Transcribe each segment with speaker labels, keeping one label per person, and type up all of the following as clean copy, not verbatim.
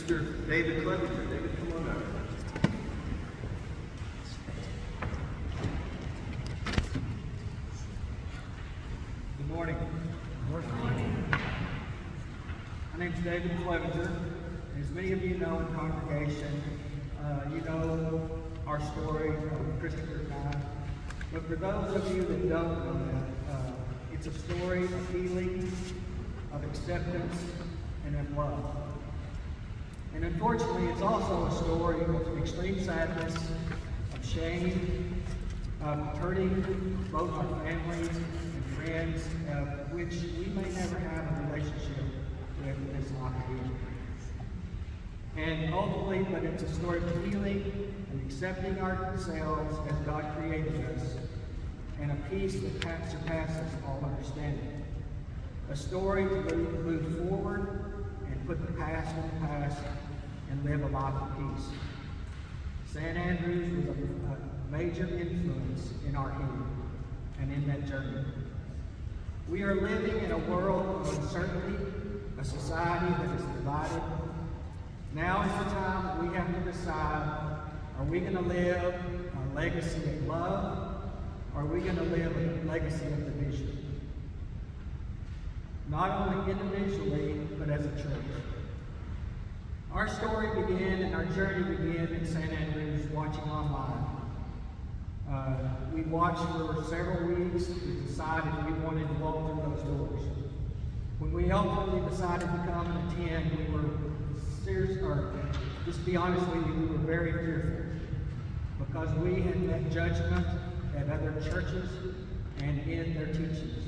Speaker 1: Mr. David Cleavinger. David, come on up.
Speaker 2: Good morning. Good morning. My name is David Cleavinger. As many of you know in the congregation, you know our story of Christopher and I. But for those of you that don't know that, it's a story of healing, of acceptance, and of love. And unfortunately, it's also a story of extreme sadness, of shame, of hurting both our families and friends, of which we may never have a relationship with this life again. And ultimately, but it's a story of healing and accepting ourselves as God created us, and a peace that surpasses all understanding. A story to move forward and put the past in the past and live a life of peace. St. Andrews was a major influence in our healing and in that journey. We are living in a world of uncertainty, a society that is divided. Now is the time that we have to decide, are we going to live a legacy of love, or are we going to live a legacy of division? Not only individually, but as a church. Our story began and our journey began in St. Andrews watching online. We watched for several weeks. We decided we wanted to walk through those doors. When we ultimately decided to come and attend, we were serious, or just to be honest with you, we were very fearful because we had met judgment at other churches and in their teachings.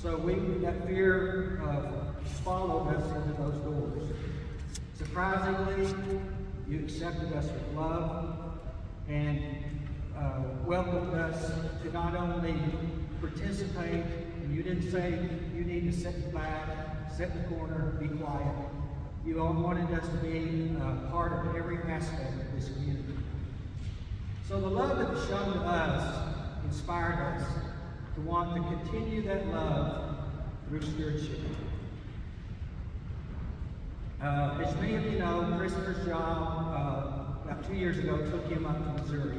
Speaker 2: So that fear followed us into those doors. Surprisingly, you accepted us with love and welcomed us to not only participate, and you didn't say you need to sit back, sit in the corner, be quiet. You all wanted us to be part of every aspect of this community. So the love that was shown to us inspired us to want to continue that love through stewardship. As many of you know, Christopher's job about 2 years ago took him up to Missouri.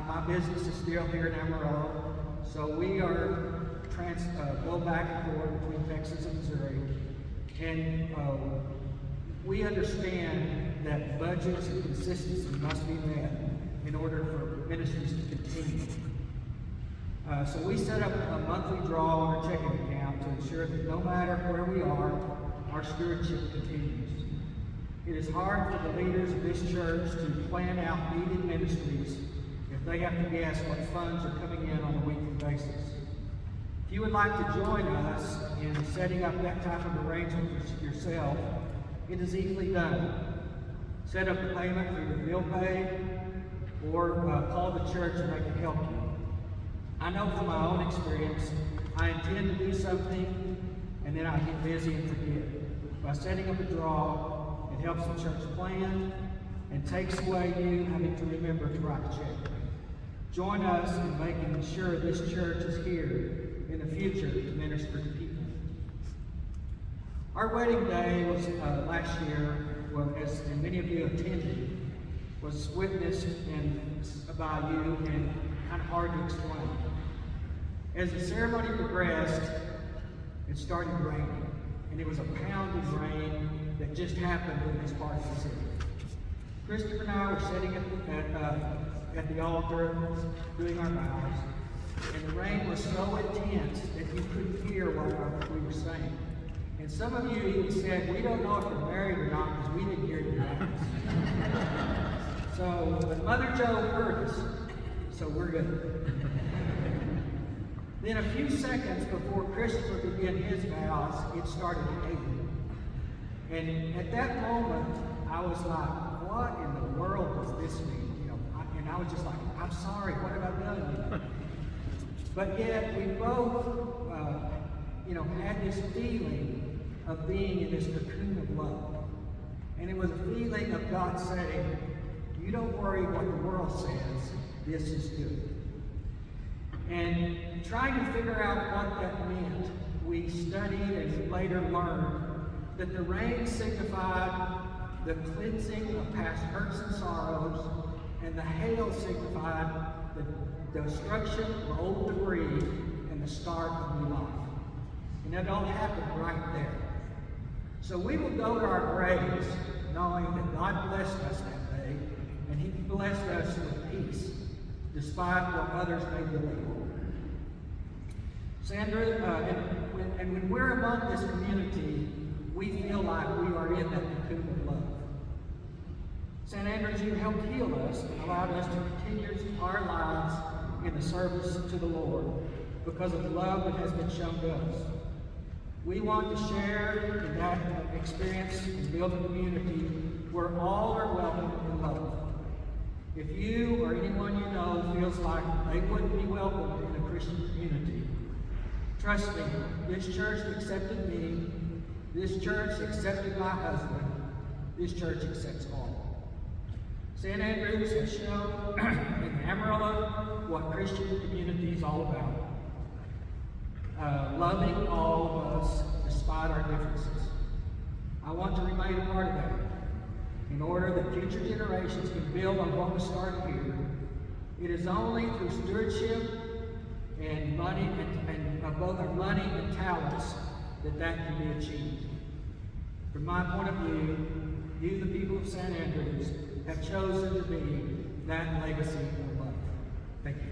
Speaker 2: My business is still here in Amarillo, so we are go back and forth between Texas and Missouri. And we understand that budgets and consistency must be met in order for ministries to continue. So we set up a monthly draw on our checking account to ensure that no matter where we are, our stewardship continues. It is hard for the leaders of this church to plan out needed ministries if they have to guess what funds are coming in on a weekly basis. If you would like to join us in setting up that type of arrangement for yourself, it is easily done. Set up a payment through your bill pay, or call the church and they can help you. I know from my own experience, I intend to do something and then I get busy and forget. By setting up a draw, it helps the church plan and takes away you having to remember to write a check. Join us in making sure this church is here in the future to minister to people. Our wedding day was last year, as many of you attended, was witnessed by you and kind of hard to explain. As the ceremony progressed, it started raining, and it was a pounding rain that just happened in this part of the city. Christopher and I were sitting at the altar doing our vows, and the rain was so intense that you couldn't hear what we were saying. And some of you even said, we don't know if we're married or not because we didn't hear your vows. So, but Mother Joe heard us, so we're good. Then a few seconds before Christopher began his vows, it started hailing. And at that moment, I was like, what in the world does this mean? And I was just like, I'm sorry, what have I done? But yet, we both, had this feeling of being in this cocoon of love. And it was a feeling of God saying, you don't worry what the world says, this is good. And trying to figure out what that meant, we studied and later learned that the rain signified the cleansing of past hurts and sorrows, and the hail signified the destruction of old debris and the start of new life. And that all happened right there. So we will go to our graves knowing that God blessed us that day, and He blessed us with peace, despite what others may believe. Sandra, and when we're among this community, we feel like we are in that cocoon of love. St. Andrews, you helped heal us and allowed us to continue our lives in the service to the Lord because of the love that has been shown to us. We want to share in that experience and build a community where all are welcome and loved. If you or anyone you know feels like they wouldn't be welcomed in a Christian community, trust me, this church accepted me, this church accepted my husband, this church accepts all. St. Andrews has shown in Amarillo what Christian community is all about. Loving all of us despite our differences. I want to remain a part of that in order that future generations can build on what was started here. It is only through stewardship and money and both our money and talents that can be achieved. From my point of view, you, the people of St. Andrews, have chosen to be that legacy of love. Thank you.